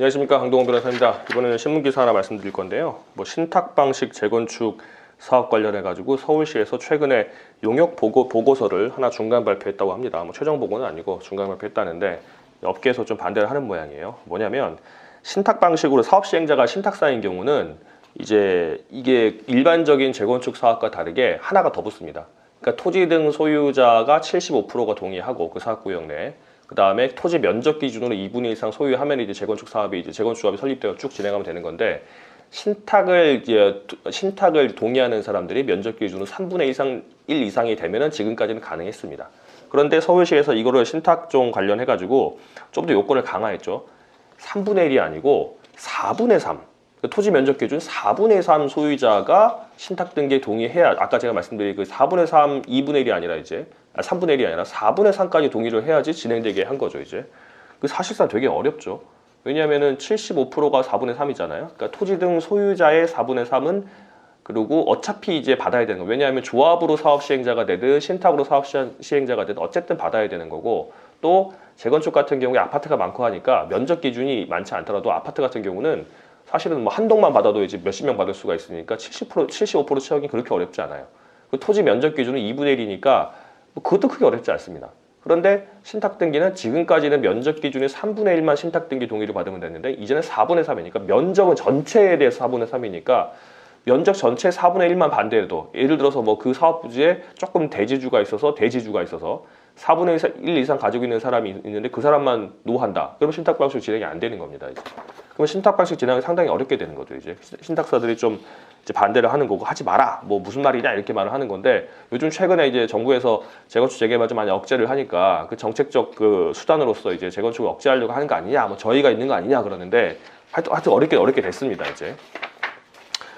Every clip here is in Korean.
안녕하십니까, 강동원 변호사입니다. 이번에는 신문기사 하나 말씀드릴 건데요. 신탁방식 재건축 사업 관련해 가지고 서울시에서 최근에 용역 보고서를 하나 중간 발표했다고 합니다. 최종 보고는 아니고 중간 발표했다는데 업계에서 좀 반대를 하는 모양이에요. 뭐냐면 신탁 방식으로 사업 시행자가 신탁사인 경우는 이제 이게 일반적인 재건축 사업과 다르게 하나가 더 붙습니다. 그러니까 토지 등 소유자가 75%가 동의하고 그 사업구역 내에, 그 다음에 토지 면적 기준으로 2분의 1 이상 소유하면 이제 재건축 사업이 설립되어 쭉 진행하면 되는 건데, 신탁을 동의하는 사람들이 면적 기준으로 3분의 1 이상이 되면은 지금까지는 가능했습니다. 그런데 서울시에서 이거를 신탁종 관련해 가지고 좀 더 요건을 강화했죠. 3분의 1이 아니고 4분의 3. 토지 면적 기준 4분의 3 소유자가 신탁 등기에 동의해야, 아까 제가 말씀드린 그 4분의 3, 2분의 1이 아니라 3분의 1이 아니라 4분의 3까지 동의를 해야지 진행되게 한 거죠, 이제. 그 사실상 되게 어렵죠. 왜냐하면은 75%가 4분의 3이잖아요. 그러니까 토지 등 소유자의 4분의 3은 그리고 어차피 이제 받아야 되는 거. 왜냐하면 조합으로 사업 시행자가 되든 신탁으로 사업 시행자가 되든 어쨌든 받아야 되는 거고, 또 재건축 같은 경우에 아파트가 많고 하니까 면적 기준이 많지 않더라도 아파트 같은 경우는 사실은 한 동만 받아도 이제 몇십 명 받을 수가 있으니까 70%, 75% 채우기 그렇게 어렵지 않아요. 그 토지 면적 기준은 2분의 1이니까 그것도 크게 어렵지 않습니다. 그런데 신탁 등기는 지금까지는 면적 기준의 3분의 1만 신탁 등기 동의를 받으면 됐는데, 이제는 4분의 3이니까 면적은 전체에 대해서 4분의 3이니까 면적 전체 4분의 1만 반대해도, 예를 들어서 그 사업 부지에 조금 대지주가 있어서 4분의 1 이상 가지고 있는 사람이 있는데 그 사람만 노한다. 그러면 신탁 방식 진행이 안 되는 겁니다, 이제. 그러면 신탁 방식 진행이 상당히 어렵게 되는 거죠, 이제. 신탁사들이 좀 이제 반대를 하는 거고, 하지 마라, 무슨 말이냐 이렇게 말을 하는 건데, 요즘 최근에 이제 정부에서 재건축 재개발 좀 많이 억제를 하니까 그 정책적 그 수단으로서 이제 재건축을 억제하려고 하는 거 아니냐, 저희가 있는 거 아니냐 그러는데, 하여튼 어렵게 됐습니다, 이제.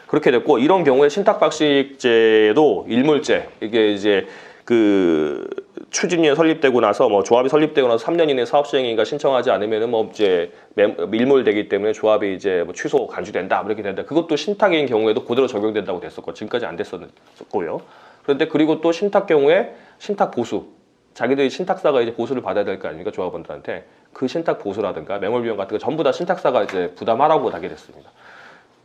그렇게 됐고, 이런 경우에 신탁 방식제도 일몰제, 이게 이제 그 추진위원 설립되고 나서 조합이 설립되고 나서 3년 이내 사업 시행인가 신청하지 않으면은 이제 밀몰되기 때문에 조합이 이제 취소 간주된다, 이렇게 된다. 그것도 신탁인 경우에도 그대로 적용된다고 됐었고, 지금까지 안 됐었고요. 그런데 그리고 또 신탁 경우에 신탁 보수, 자기들이 신탁사가 이제 보수를 받아야 될 거 아닙니까, 조합원들한테. 그 신탁 보수라든가 매몰 비용 같은 거 전부 다 신탁사가 이제 부담하라고 하게 됐습니다.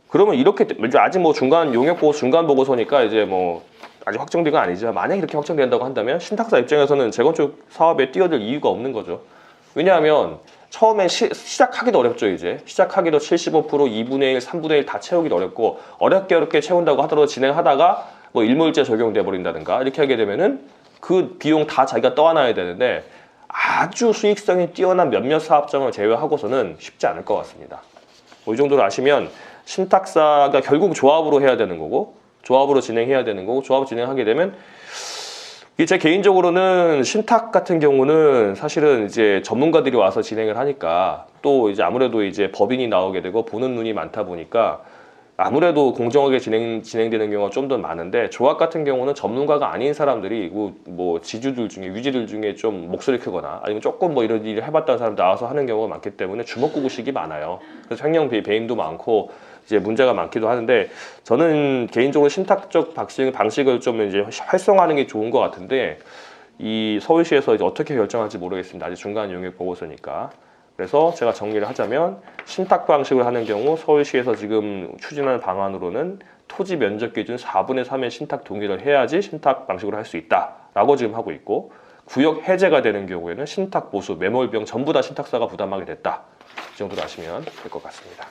그러면 이렇게 아직 중간 용역 보고 중간 보고서니까 이제 아직 확정된 건 아니지만, 만약에 이렇게 확정된다고 한다면 신탁사 입장에서는 재건축 사업에 뛰어들 이유가 없는 거죠. 왜냐하면 처음에 시작하기도 어렵죠, 이제. 시작하기도 75%, 2분의 1, 3분의 1 다 채우기도 어렵고, 어렵게 채운다고 하더라도 진행하다가 일몰제 적용돼 버린다든가 이렇게 하게 되면은 그 비용 다 자기가 떠안아야 되는데, 아주 수익성이 뛰어난 몇몇 사업장을 제외하고서는 쉽지 않을 것 같습니다. 이 정도로 아시면 신탁사가 결국 조합으로 해야 되는 거고, 조합으로 진행해야 되는 거고, 조합 진행하게 되면, 제 개인적으로는 신탁 같은 경우는 사실은 이제 전문가들이 와서 진행을 하니까, 또 이제 아무래도 이제 법인이 나오게 되고 보는 눈이 많다 보니까 아무래도 공정하게 진행되는 경우가 좀 더 많은데, 조합 같은 경우는 전문가가 아닌 사람들이 지주들 중에, 유지들 중에 좀 목소리 크거나 아니면 조금 이런 일을 해봤다는 사람 나와서 하는 경우가 많기 때문에 주먹구구식이 많아요. 그래서 횡령 배임도 많고 이제 문제가 많기도 하는데, 저는 개인적으로 신탁적 방식을 좀 이제 활성화하는 게 좋은 것 같은데, 이 서울시에서 이제 어떻게 결정할지 모르겠습니다. 아직 중간 용역 보고서니까. 그래서 제가 정리를 하자면, 신탁 방식을 하는 경우 서울시에서 지금 추진하는 방안으로는 토지 면적 기준 4분의 3의 신탁 동의를 해야지 신탁 방식으로 할 수 있다라고 지금 하고 있고, 구역 해제가 되는 경우에는 신탁 보수, 매몰 비용 전부 다 신탁사가 부담하게 됐다. 이 정도로 아시면 될 것 같습니다.